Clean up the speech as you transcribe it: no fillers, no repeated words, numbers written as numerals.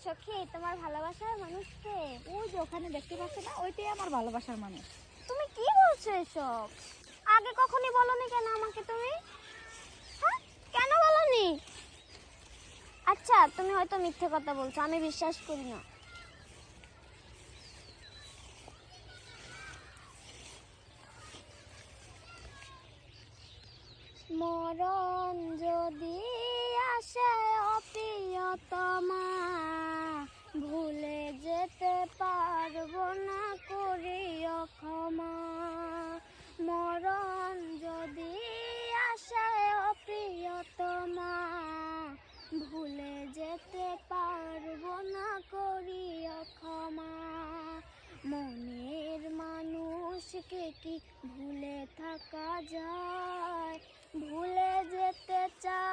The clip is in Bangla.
সখী, তোমার ভালোবাসার মানুষকে ওই যে ওখানে দেখতে পাচ্ছ না, ওইটাই আমার ভালোবাসার মানুষ। তুমি কি বলছো এসব? আগে কখনই বলনি কেন আমাকে তুমি? হ্যাঁ, কেন বলনি? আচ্ছা, তুমি হয়তো মিথ্যে কথা বলছো, আমি বিশ্বাস করি না। মরণ যদি আসে অপ্রিয়তমা, ভুলে যেতে পারবো না করিও ক্ষমা। মরণ যদি আসে অপ্রিয়তমা, ভুলে যেতে পারবো না করিও ক্ষমা। মনের মানুষকে কি ভুলে থাকা যায়? ভুলে যেতে চাই